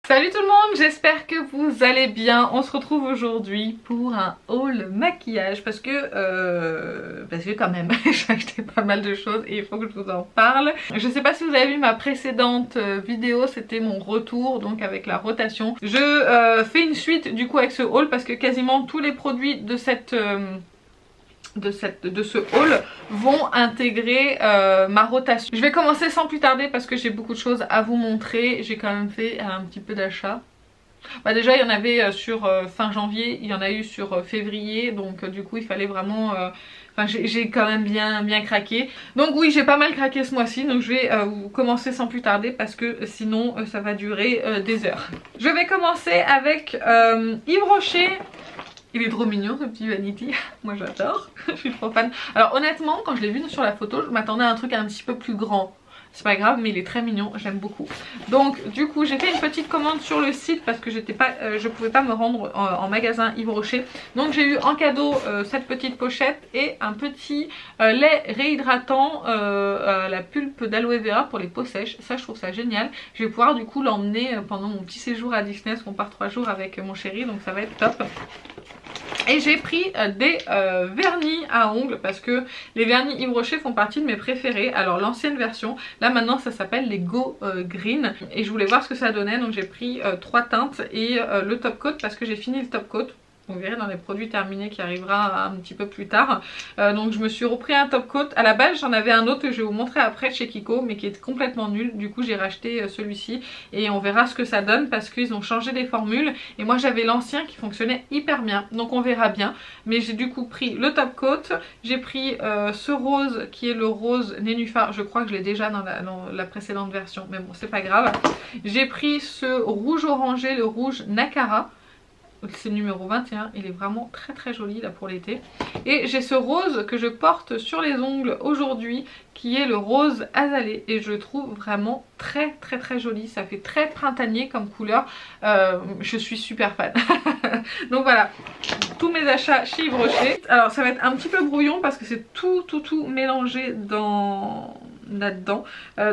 Salut tout le monde, j'espère que vous allez bien. On se retrouve aujourd'hui pour un haul maquillage parce que quand même j'ai acheté pas mal de choses et il faut que je vous en parle. Je sais pas si vous avez vu ma précédente vidéo, c'était mon retour donc avec la rotation. Je fais une suite du coup avec ce haul parce que quasiment tous les produits de ce haul vont intégrer ma rotation. Je vais commencer sans plus tarder parce que j'ai beaucoup de choses à vous montrer. J'ai quand même fait un petit peu d'achat. Bah déjà il y en avait sur fin janvier, il y en a eu sur février, donc du coup il fallait vraiment... Enfin j'ai quand même bien craqué. Donc oui, j'ai pas mal craqué ce mois-ci, donc je vais commencer sans plus tarder parce que sinon ça va durer des heures. Je vais commencer avec Yves Rocher. Il est trop mignon ce petit Vanity, moi j'adore, je suis trop fan. Alors honnêtement quand je l'ai vu sur la photo je m'attendais à un truc un petit peu plus grand. C'est pas grave mais il est très mignon, j'aime beaucoup. Donc du coup j'ai fait une petite commande sur le site parce que je pouvais pas me rendre en magasin Yves Rocher. Donc j'ai eu en cadeau cette petite pochette et un petit lait réhydratant à la pulpe d'aloe vera pour les peaux sèches. Ça je trouve ça génial. Je vais pouvoir du coup l'emmener pendant mon petit séjour à Disney parce qu'on part 3 jours avec mon chéri, donc ça va être top. Et j'ai pris des vernis à ongles parce que les vernis Yves Rocher font partie de mes préférés. Alors l'ancienne version, là maintenant ça s'appelle les Go Green. Et je voulais voir ce que ça donnait, donc j'ai pris 3 teintes et le top coat parce que j'ai fini le top coat. Vous verrez dans les produits terminés qui arrivera un petit peu plus tard. Donc je me suis repris un top coat. À la base j'en avais un autre que je vais vous montrer après chez Kiko, mais qui est complètement nul. Du coup j'ai racheté celui-ci et on verra ce que ça donne parce qu'ils ont changé les formules. Et moi j'avais l'ancien qui fonctionnait hyper bien. Donc on verra bien. Mais j'ai du coup pris le top coat. J'ai pris ce rose qui est le rose nénuphar. Je crois que je l'ai déjà dans la précédente version, mais bon c'est pas grave. J'ai pris ce rouge orangé, le rouge Nakara. C'est le numéro 21, il est vraiment très joli là pour l'été. Et j'ai ce rose que je porte sur les ongles aujourd'hui qui est le rose azalée et je le trouve vraiment très joli. Ça fait très printanier comme couleur, je suis super fan. Donc voilà, tous mes achats chez Yves Rocher. Alors ça va être un petit peu brouillon parce que c'est tout mélangé là-dedans.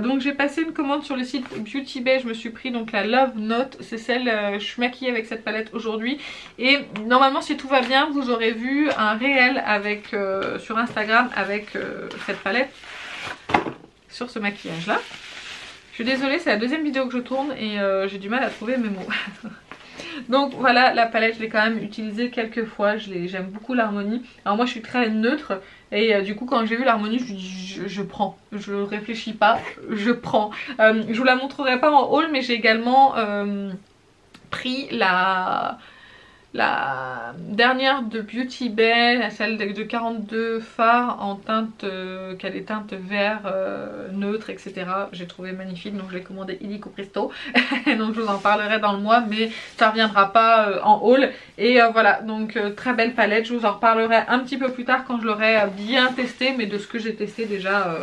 Donc j'ai passé une commande sur le site Beauty Bay. Je me suis pris donc la Love Note, c'est celle je suis maquillée avec cette palette aujourd'hui et normalement si tout va bien vous aurez vu un réel avec sur Instagram avec cette palette sur ce maquillage là. Je suis désolée, c'est la deuxième vidéo que je tourne et j'ai du mal à trouver mes mots. Donc voilà, la palette je l'ai quand même utilisée quelques fois, j'aime beaucoup l'harmonie. Alors moi je suis très neutre et du coup quand j'ai vu l'harmonie je prends, je réfléchis pas, je prends. Je vous la montrerai pas en haul mais j'ai également pris la dernière de Beauty Bay, celle de 42 fards en teinte, qu'elle est teinte vert, neutre, etc. J'ai trouvé magnifique, donc je l'ai commandé illico presto. Donc je vous en parlerai dans le mois, mais ça reviendra pas en haul. Et voilà, donc très belle palette, je vous en reparlerai un petit peu plus tard quand je l'aurai bien testé, mais de ce que j'ai testé déjà,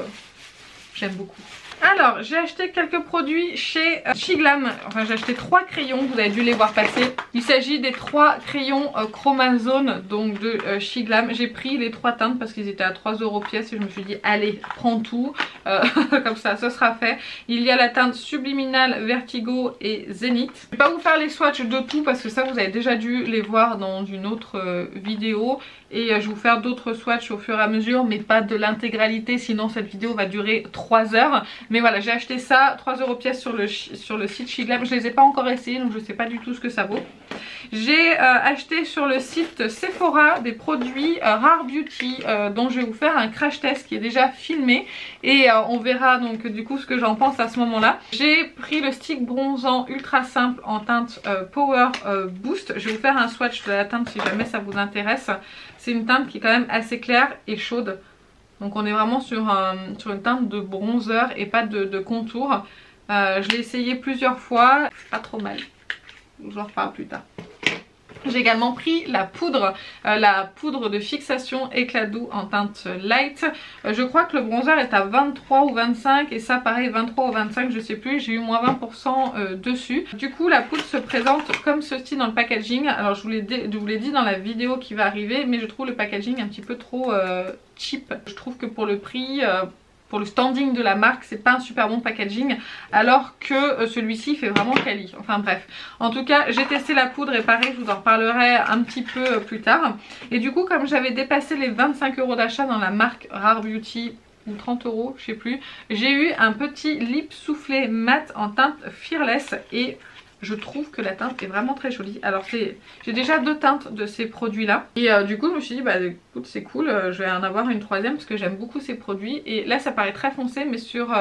j'aime beaucoup. Alors j'ai acheté quelques produits chez Shiglam, enfin j'ai acheté 3 crayons, vous avez dû les voir passer. Il s'agit des 3 crayons Chromazone donc de Shiglam. J'ai pris les 3 teintes parce qu'ils étaient à 3 € pièce et je me suis dit allez prends tout, comme ça ce sera fait. Il y a la teinte Subliminal, Vertigo et Zénith. Je vais pas vous faire les swatchs de tout parce que ça vous avez déjà dû les voir dans une autre vidéo. Et je vais vous faire d'autres swatchs au fur et à mesure mais pas de l'intégralité sinon cette vidéo va durer 3 heures. Mais voilà, j'ai acheté ça 3 € pièce sur le site Shiglam. Je les ai pas encore essayés donc je sais pas du tout ce que ça vaut. J'ai acheté sur le site Sephora des produits Rare Beauty dont je vais vous faire un crash test qui est déjà filmé. Et on verra donc du coup ce que j'en pense à ce moment là. J'ai pris le stick bronzant ultra simple en teinte Power Boost. Je vais vous faire un swatch de la teinte si jamais ça vous intéresse. C'est une teinte qui est quand même assez claire et chaude. Donc on est vraiment sur une teinte de bronzer et pas de contour. Je l'ai essayé plusieurs fois, c'est pas trop mal. Je vous en reparle plus tard. J'ai également pris la poudre de fixation éclat doux en teinte light. Je crois que le bronzer est à 23 ou 25 et ça pareil 23 ou 25 je sais plus, j'ai eu moins 20% dessus. Du coup la poudre se présente comme ceci dans le packaging. Alors je vous l'ai dit dans la vidéo qui va arriver mais je trouve le packaging un petit peu trop cheap. Je trouve que pour le prix pour le standing de la marque, c'est pas un super bon packaging, alors que celui-ci fait vraiment quali. Enfin bref, en tout cas j'ai testé la poudre et pareil, je vous en reparlerai un petit peu plus tard. Et du coup, comme j'avais dépassé les 25 € d'achat dans la marque Rare Beauty, ou 30 €, je sais plus, j'ai eu un petit lip soufflé mat en teinte Fearless et je trouve que la teinte est vraiment très jolie. Alors j'ai déjà 2 teintes de ces produits là et du coup je me suis dit bah écoute c'est cool, je vais en avoir une troisième parce que j'aime beaucoup ces produits. Et là ça paraît très foncé, mais sur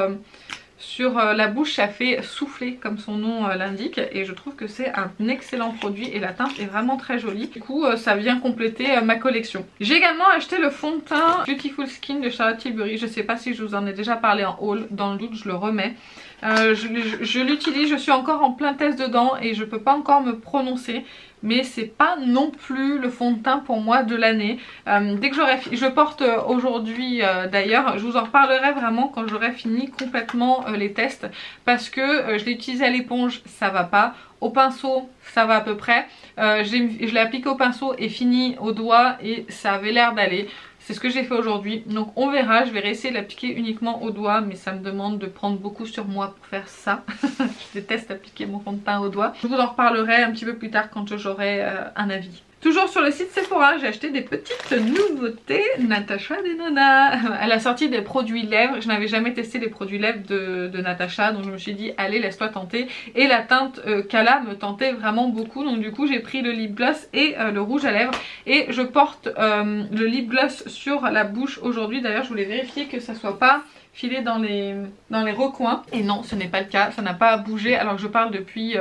la bouche ça fait souffler comme son nom l'indique, et je trouve que c'est un excellent produit et la teinte est vraiment très jolie. Du coup ça vient compléter ma collection. J'ai également acheté le fond de teint Beautiful Skin de Charlotte Tilbury. Je sais pas si je vous en ai déjà parlé en haul, dans le doute je le remets. Je l'utilise, je suis encore en plein test dedans et je peux pas encore me prononcer, mais c'est pas non plus le fond de teint pour moi de l'année. Dès que je porte aujourd'hui d'ailleurs, je vous en reparlerai vraiment quand j'aurai fini complètement les tests, parce que je l'ai utilisé à l'éponge, ça va pas, au pinceau ça va à peu près, je l'ai appliqué au pinceau et fini au doigt et ça avait l'air d'aller. C'est ce que j'ai fait aujourd'hui, donc on verra. Je vais réessayer de l'appliquer uniquement au doigt, mais ça me demande de prendre beaucoup sur moi pour faire ça. Je déteste appliquer mon fond de teint au doigt. Je vous en reparlerai un petit peu plus tard quand j'aurai un avis. Toujours sur le site Sephora, j'ai acheté des petites nouveautés. Natasha Denona, elle a sorti des produits lèvres. Je n'avais jamais testé les produits lèvres de Natasha, donc je me suis dit allez laisse-toi tenter. Et la teinte Kala me tentait vraiment beaucoup, donc du coup j'ai pris le lip gloss et le rouge à lèvres. Et je porte le lip gloss sur la bouche aujourd'hui. D'ailleurs je voulais vérifier que ça soit pas filé dans les recoins, et non ce n'est pas le cas, ça n'a pas bougé alors que je parle depuis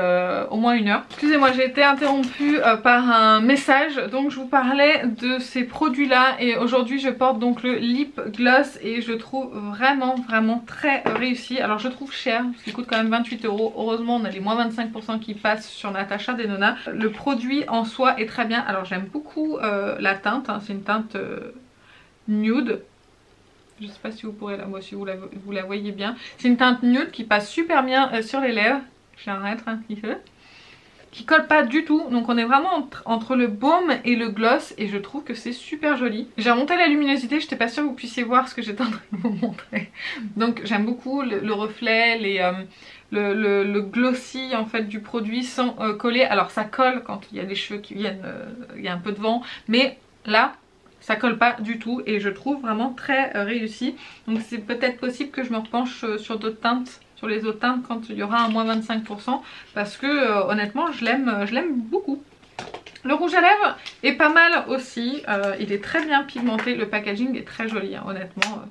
au moins 1 heure. Excusez-moi, j'ai été interrompue par un message. Donc je vous parlais de ces produits là et aujourd'hui je porte donc le lip gloss et je trouve vraiment très réussi. Alors je trouve cher parce qu'il coûte quand même 28 €. Heureusement on a les moins 25% qui passent sur Natasha Denona. Le produit en soi est très bien. Alors j'aime beaucoup la teinte, hein. C'est une teinte nude. Je sais pas si vous pourrez la voir, si vous la voyez bien. C'est une teinte nude qui passe super bien sur les lèvres. J'arrête un petit peu. Qui colle pas du tout. Donc on est vraiment entre le baume et le gloss. Et je trouve que c'est super joli. J'ai remonté la luminosité. J'étais pas sûre que vous puissiez voir ce que j'étais en train de vous montrer. Donc j'aime beaucoup le reflet, le glossy en fait du produit sans coller. Alors ça colle quand il y a des cheveux qui viennent, il y a un peu de vent. Mais là ça colle pas du tout et je trouve vraiment très réussi. Donc c'est peut-être possible que je me repenche sur d'autres teintes, sur les autres teintes quand il y aura un moins 25%, parce que honnêtement je l'aime beaucoup. Le rouge à lèvres est pas mal aussi, il est très bien pigmenté, le packaging est très joli hein, honnêtement.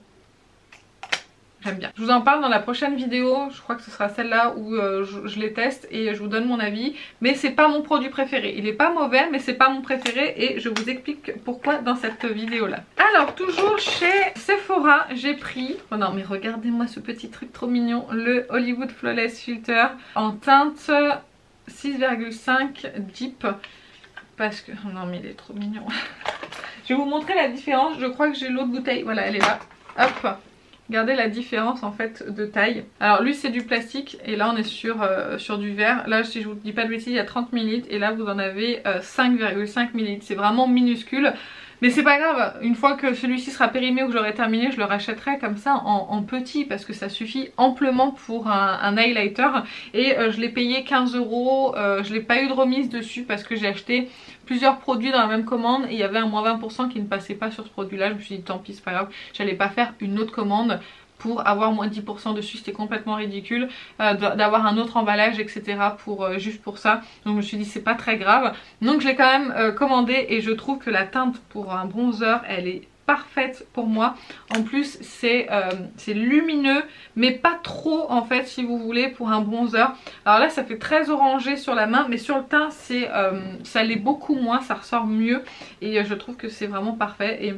J'aime bien. Je vous en parle dans la prochaine vidéo, je crois que ce sera celle-là où je les teste et je vous donne mon avis. Mais c'est pas mon produit préféré. Il est pas mauvais mais c'est pas mon préféré et je vous explique pourquoi dans cette vidéo-là. Alors toujours chez Sephora, j'ai pris... Oh non mais regardez-moi ce petit truc trop mignon. Le Hollywood Flawless Filter en teinte 6,5 Deep. Parce que... Oh non mais il est trop mignon. Je vais vous montrer la différence. Je crois que j'ai l'autre bouteille. Voilà, elle est là. Hop. Regardez la différence en fait de taille. Alors lui c'est du plastique et là on est sur du verre. Là si je vous dis pas de bêtises il y a 30 ml et là vous en avez 5,5 ml. C'est vraiment minuscule. Mais c'est pas grave, une fois que celui-ci sera périmé ou que j'aurai terminé, je le rachèterai comme ça en petit parce que ça suffit amplement pour un highlighter. Et je l'ai payé 15 €, je n'ai pas eu de remise dessus parce que j'ai acheté plusieurs produits dans la même commande et il y avait un moins 20% qui ne passait pas sur ce produit là. Je me suis dit tant pis c'est pas grave, j'allais pas faire une autre commande pour avoir moins 10% dessus, c'était complètement ridicule d'avoir un autre emballage etc juste pour ça. Donc je me suis dit c'est pas très grave, donc je l'ai quand même commandé et je trouve que la teinte pour un bronzer elle est parfaite pour moi. En plus c'est lumineux mais pas trop en fait si vous voulez pour un bronzer. Alors là ça fait très orangé sur la main mais sur le teint ça l'est beaucoup moins, ça ressort mieux et je trouve que c'est vraiment parfait. Et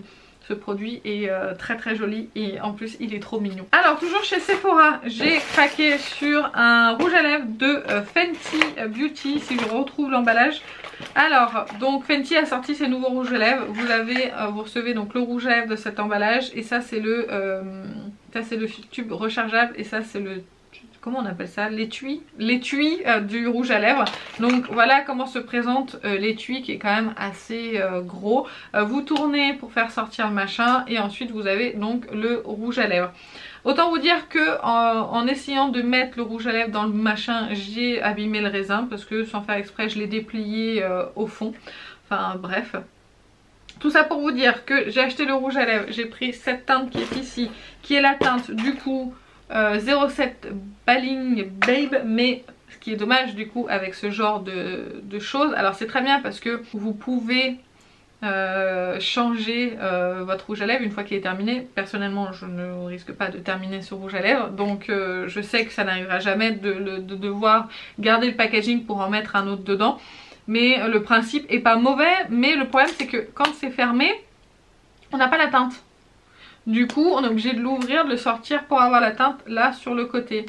ce produit est très joli et en plus il est trop mignon. Alors toujours chez Sephora, j'ai craqué sur un rouge à lèvres de Fenty Beauty, si je retrouve l'emballage. Alors donc Fenty a sorti ses nouveaux rouges à lèvres. Vous recevez donc le rouge à lèvres de cet emballage et ça c'est le tube rechargeable et ça c'est le comment on appelle ça, l'étui du rouge à lèvres. Donc voilà comment se présente l'étui qui est quand même assez gros. Vous tournez pour faire sortir le machin et ensuite vous avez donc le rouge à lèvres. Autant vous dire que en essayant de mettre le rouge à lèvres dans le machin, j'ai abîmé le raisin parce que sans faire exprès je l'ai déplié au fond. Enfin bref. Tout ça pour vous dire que j'ai acheté le rouge à lèvres, j'ai pris cette teinte qui est ici, qui est la teinte du coup 07 Balling Babe, mais ce qui est dommage du coup avec ce genre de choses, alors c'est très bien parce que vous pouvez changer votre rouge à lèvres une fois qu'il est terminé. Personnellement je ne risque pas de terminer ce rouge à lèvres, donc je sais que ça n'arrivera jamais de devoir garder le packaging pour en mettre un autre dedans. Mais le principe est pas mauvais, mais le problème c'est que quand c'est fermé, on n'a pas la teinte. Du coup on est obligé de l'ouvrir, de le sortir pour avoir la teinte là sur le côté.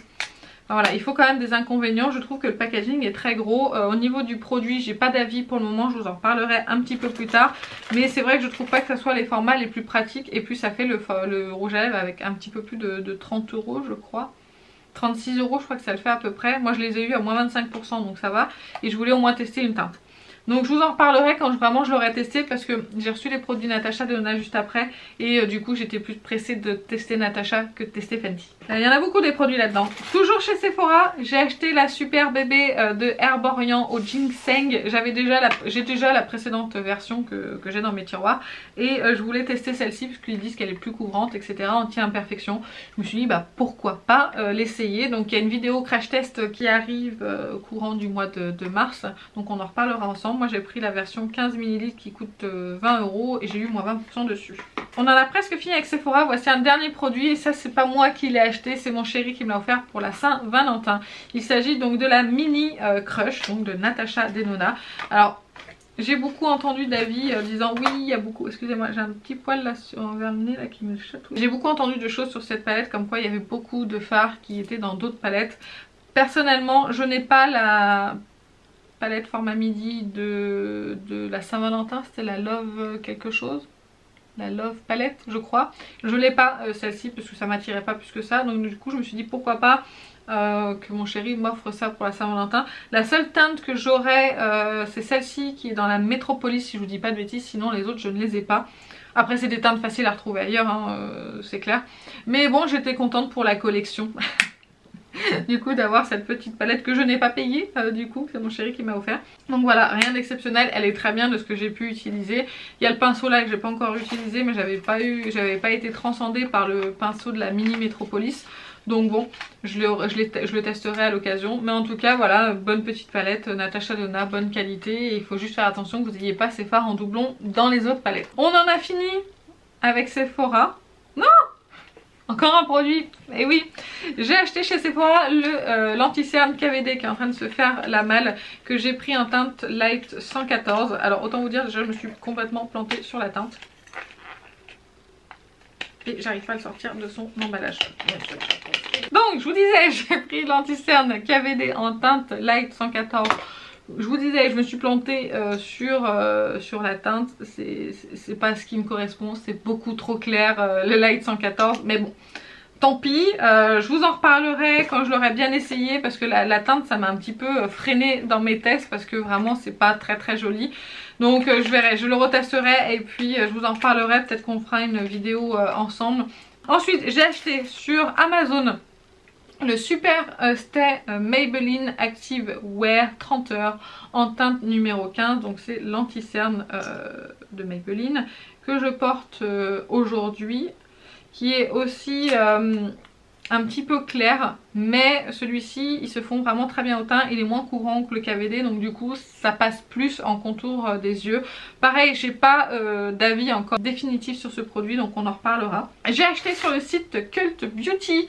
Alors voilà, il faut quand même des inconvénients, je trouve que le packaging est très gros. Au niveau du produit, j'ai pas d'avis pour le moment, je vous en reparlerai un petit peu plus tard. Mais c'est vrai que je trouve pas que ce soit les formats les plus pratiques. Et puis ça fait le rouge à lèvres avec un petit peu plus de 30 € je crois. 36 € je crois que ça le fait à peu près. Moi je les ai eu à moins 25% donc ça va. Et je voulais au moins tester une teinte. Donc je vous en reparlerai quand vraiment je l'aurai testé parce que j'ai reçu les produits Natasha Denona juste après. Et du coup j'étais plus pressée de tester Natasha que de tester Fenty. Il y en a beaucoup des produits là-dedans. Toujours chez Sephora, j'ai acheté la super bébé de Herborian au ginseng. J'ai déjà la précédente version que j'ai dans mes tiroirs. Et je voulais tester celle-ci parce qu'ils disent qu'elle est plus couvrante etc. Anti-imperfection. Je me suis dit bah pourquoi pas l'essayer. Donc il y a une vidéo crash test qui arrive courant du mois de mars. Donc on en reparlera ensemble. Moi j'ai pris la version 15 ml qui coûte 20 € et j'ai eu moins 20% dessus. On en a presque fini avec Sephora. Voici un dernier produit et ça c'est pas moi qui l'ai acheté, c'est mon chéri qui me l'a offert pour la Saint-Valentin. Il s'agit donc de la mini crush donc de Natasha Denona. Alors j'ai beaucoup entendu d'avis disant oui il y a beaucoup, excusez-moi j'ai un petit poil là envers le nez là qui me chatouille. J'ai beaucoup entendu de choses sur cette palette comme quoi il y avait beaucoup de fards qui étaient dans d'autres palettes. Personnellement je n'ai pas la palette format midi de la Saint-Valentin, c'était la Love quelque chose, la Love palette je crois. Je l'ai pas celle-ci parce que ça m'attirait pas plus que ça, donc du coup je me suis dit pourquoi pas que mon chéri m'offre ça pour la Saint-Valentin. La seule teinte que j'aurais c'est celle-ci qui est dans la Métropolis si je vous dis pas de bêtises, sinon les autres je ne les ai pas. Après c'est des teintes faciles à retrouver ailleurs hein, c'est clair, mais bon j'étais contente pour la collection. Du coup d'avoir cette petite palette que je n'ai pas payée du coup c'est mon chéri qui m'a offert. Donc voilà, rien d'exceptionnel, elle est très bien de ce que j'ai pu utiliser. Il y a le pinceau là que j'ai pas encore utilisé mais j'avais pas été transcendée par le pinceau de la mini Métropolis. Donc bon, je le testerai à l'occasion. Mais en tout cas voilà, bonne petite palette Natasha Denona, bonne qualité. Et il faut juste faire attention que vous n'ayez pas ces fards en doublon dans les autres palettes. On en a fini avec Sephora. Non! Encore un produit, et oui, j'ai acheté chez Sephora l'anti-cerne KVD qui est en train de se faire la malle, que j'ai pris en teinte Light 114. Alors autant vous dire déjà je me suis complètement plantée sur la teinte. Et j'arrive pas à le sortir de son emballage. Donc je vous disais, j'ai pris l'anti-cerne KVD en teinte Light 114. Je vous disais, je me suis plantée sur la teinte, c'est pas ce qui me correspond, c'est beaucoup trop clair le Light 114, mais bon, tant pis, je vous en reparlerai quand je l'aurai bien essayé parce que la teinte ça m'a un petit peu freiné dans mes tests parce que vraiment c'est pas très joli. Donc je verrai, je le retesterai et puis je vous en reparlerai, peut-être qu'on fera une vidéo ensemble. Ensuite j'ai acheté sur Amazon le Super Stay Maybelline Active Wear 30 heures en teinte numéro 15. Donc c'est l'anti-cerne de Maybelline que je porte aujourd'hui, qui est aussi un petit peu clair, mais celui-ci il se fond vraiment très bien au teint, il est moins courant que le KVD donc du coup ça passe plus en contour des yeux. Pareil, j'ai pas d'avis encore définitif sur ce produit donc on en reparlera. J'ai acheté sur le site Cult Beauty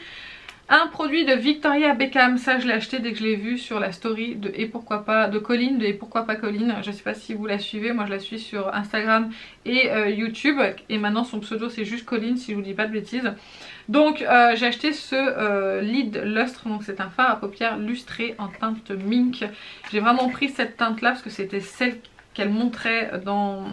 un produit de Victoria Beckham, ça je l'ai acheté dès que je l'ai vu sur la story de Et pourquoi pas de Colline, de Et pourquoi pas Colline. Je sais pas si vous la suivez, moi je la suis sur Instagram et YouTube et maintenant son pseudo c'est juste Colline si je vous dis pas de bêtises. Donc j'ai acheté ce Lid Lustre, donc c'est un fard à paupières lustré en teinte mink. J'ai vraiment pris cette teinte là parce que c'était celle qu'elle montrait dans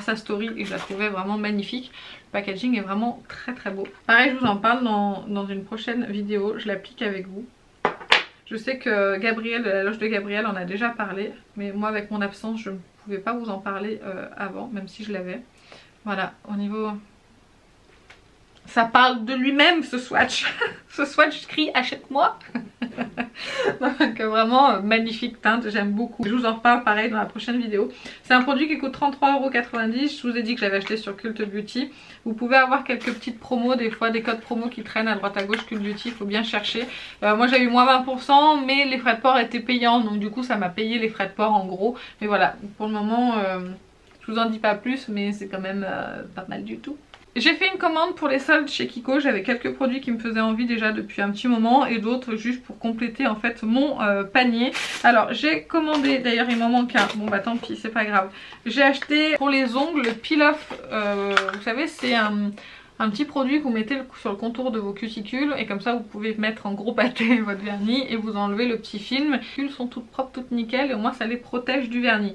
sa story et je la trouvais vraiment magnifique. Le packaging est vraiment très beau. Pareil je vous en parle dans une prochaine vidéo, je l'applique avec vous. Je sais que Gabriel de la loge de Gabriel en a déjà parlé, mais moi avec mon absence je ne pouvais pas vous en parler avant, même si je l'avais. Voilà, au niveau... Ça parle de lui-même ce swatch. Ce swatch crie achète-moi. Donc vraiment magnifique teinte, j'aime beaucoup. Je vous en reparle pareil dans la prochaine vidéo. C'est un produit qui coûte 33,90 €. Je vous ai dit que je l'avais acheté sur Cult Beauty. Vous pouvez avoir quelques petites promos, des fois des codes promos qui traînent à droite à gauche. Cult Beauty, il faut bien chercher. Moi j'ai eu moins 20%, mais les frais de port étaient payants, donc du coup ça m'a payé les frais de port en gros. Mais voilà, pour le moment je vous en dis pas plus, mais c'est quand même pas mal du tout. J'ai fait une commande pour les soldes chez Kiko, j'avais quelques produits qui me faisaient envie déjà depuis un petit moment et d'autres juste pour compléter en fait mon panier. Alors j'ai commandé, d'ailleurs il m'en manque un, bon bah tant pis c'est pas grave. J'ai acheté pour les ongles le peel off, vous savez c'est un petit produit que vous mettez sur le contour de vos cuticules et comme ça vous pouvez mettre en gros pâté votre vernis et vous enlevez le petit film. Les cuticules sont toutes propres, toutes nickel et au moins ça les protège du vernis.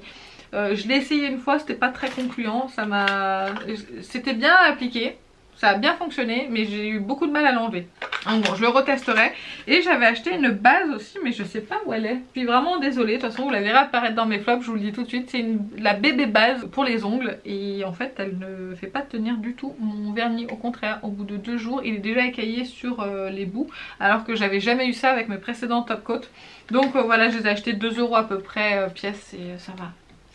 Je l'ai essayé une fois, c'était pas très concluant, c'était bien appliqué, ça a bien fonctionné, mais j'ai eu beaucoup de mal à l'enlever. Donc bon, je le retesterai. Et j'avais acheté une base aussi, mais je sais pas où elle est. Je suis vraiment désolée, de toute façon vous la verrez apparaître dans mes flops, je vous le dis tout de suite. C'est la bébé base pour les ongles et en fait elle ne fait pas tenir du tout mon vernis. Au contraire, au bout de 2 jours, il est déjà écaillé sur les bouts, alors que j'avais jamais eu ça avec mes précédents top coat. Donc voilà, je les ai achetés 2 € à peu près pièce et ça va.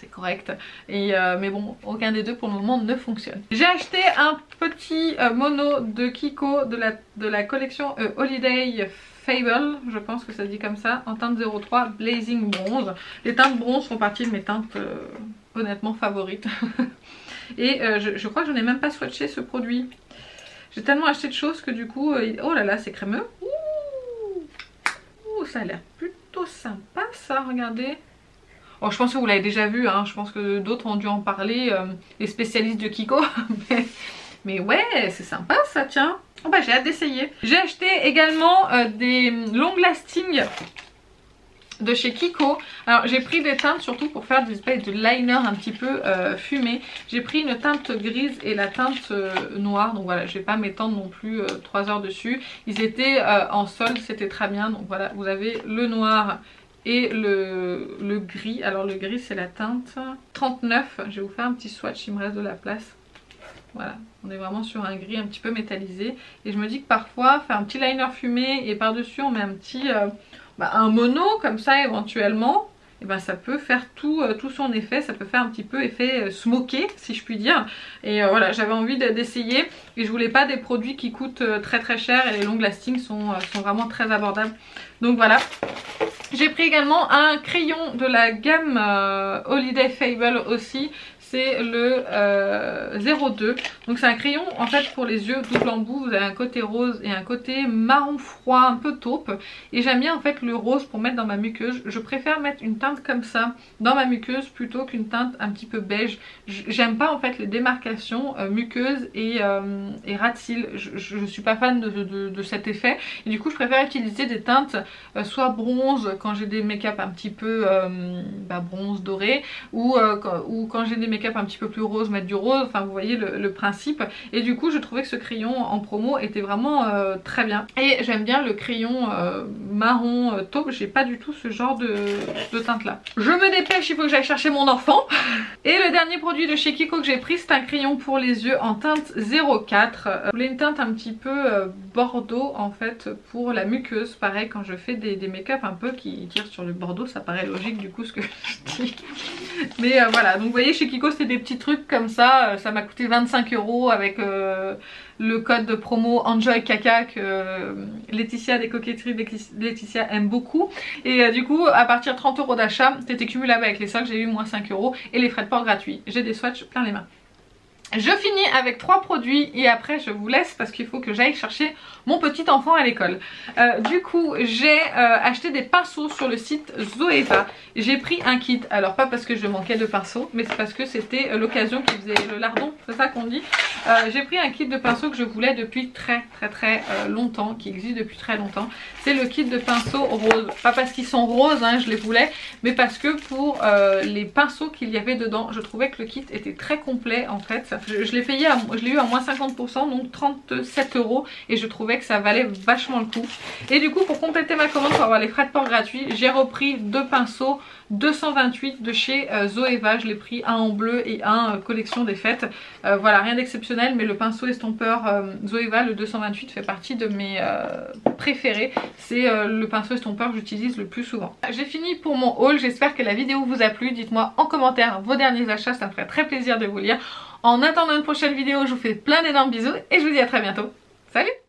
C'est correct, et mais bon, aucun des deux pour le moment ne fonctionne. J'ai acheté un petit mono de Kiko de la collection Holiday Fable, je pense que ça se dit comme ça, en teinte 03 Blazing Bronze. Les teintes bronze font partie de mes teintes honnêtement favorites. Et je crois que je n'ai même pas swatché ce produit. J'ai tellement acheté de choses que du coup, oh là là, c'est crémeux. Ouh, ça a l'air plutôt sympa ça, regardez. Oh, je pense que vous l'avez déjà vu, hein. Je pense que d'autres ont dû en parler, les spécialistes de Kiko. mais ouais, c'est sympa ça, tiens. Oh bah j'ai hâte d'essayer. J'ai acheté également des long lasting de chez Kiko. Alors j'ai pris des teintes surtout pour faire des espèces de liner un petit peu fumé. J'ai pris une teinte grise et la teinte noire. Donc voilà, je vais pas m'étendre non plus 3 heures dessus. Ils étaient en solde, c'était très bien. Donc voilà, vous avez le noir et le gris. Alors le gris c'est la teinte 39. Je vais vous faire un petit swatch, il me reste de la place. Voilà, on est vraiment sur un gris un petit peu métallisé. Et je me dis que parfois faire un petit liner fumé et par dessus on met un petit un mono comme ça éventuellement, et ben ça peut faire tout son effet. Ça peut faire un petit peu effet smoké si je puis dire. Et voilà, j'avais envie d'essayer et je voulais pas des produits qui coûtent très très cher, et les long lasting sont vraiment très abordables. Donc voilà. J'ai pris également un crayon de la gamme Holiday Fable aussi. C'est le 02. Donc c'est un crayon en fait pour les yeux double embout. Vous avez un côté rose et un côté marron froid, un peu taupe. Et j'aime bien en fait le rose pour mettre dans ma muqueuse. Je préfère mettre une teinte comme ça dans ma muqueuse plutôt qu'une teinte un petit peu beige. J'aime pas en fait les démarcations muqueuse et ras de cils. Je suis pas fan de cet effet. Et du coup je préfère utiliser des teintes soit bronze quand j'ai des make-up un petit peu bronze doré, ou quand j'ai des make-up un petit peu plus rose, mettre du rose. Enfin vous voyez le principe. Et du coup je trouvais que ce crayon en promo était vraiment très bien. Et j'aime bien le crayon marron taupe. J'ai pas du tout ce genre de teinte là. Je me dépêche, il faut que j'aille chercher mon enfant. Et le dernier produit de chez Kiko que j'ai pris, c'est un crayon pour les yeux en teinte 04. Je voulais une teinte un petit peu bordeaux en fait pour la muqueuse. Pareil, quand je fais des make-up un peu qui tirent sur le bordeaux, ça paraît logique du coup ce que je dis. Mais voilà, donc vous voyez chez Kiko c'est des petits trucs comme ça. Ça m'a coûté 25 € avec le code de promo Enjoy Caca que Laetitia des coquetteries Laetitia aime beaucoup. Et du coup à partir de 30 € d'achat, c'était cumulable avec les soldes, j'ai eu moins 5 € et les frais de port gratuits. J'ai des swatchs plein les mains. Je finis avec 3 produits et après je vous laisse parce qu'il faut que j'aille chercher mon petit enfant à l'école. Du coup j'ai acheté des pinceaux sur le site Zoeva. J'ai pris un kit, alors pas parce que je manquais de pinceaux, mais c'est parce que c'était l'occasion qui faisait le lardon, c'est ça qu'on dit. J'ai pris un kit de pinceaux que je voulais depuis très longtemps, qui existe depuis très longtemps. C'est le kit de pinceaux roses, pas parce qu'ils sont roses hein, je les voulais, mais parce que pour les pinceaux qu'il y avait dedans, je trouvais que le kit était très complet en fait. je l'ai payé, je l'ai eu à moins 50%, donc 37 € et je trouvais que ça valait vachement le coup. Et du coup pour compléter ma commande, pour avoir les frais de port gratuits, j'ai repris 2 pinceaux 228 de chez Zoeva. Je l'ai pris un en bleu et un collection des fêtes. Voilà, rien d'exceptionnel, mais le pinceau estompeur Zoeva, le 228, fait partie de mes préférés. C'est le pinceau estompeur que j'utilise le plus souvent. J'ai fini pour mon haul, j'espère que la vidéo vous a plu. Dites-moi en commentaire vos derniers achats, ça me ferait très plaisir de vous lire. En attendant une prochaine vidéo, je vous fais plein d'énormes bisous et je vous dis à très bientôt. Salut!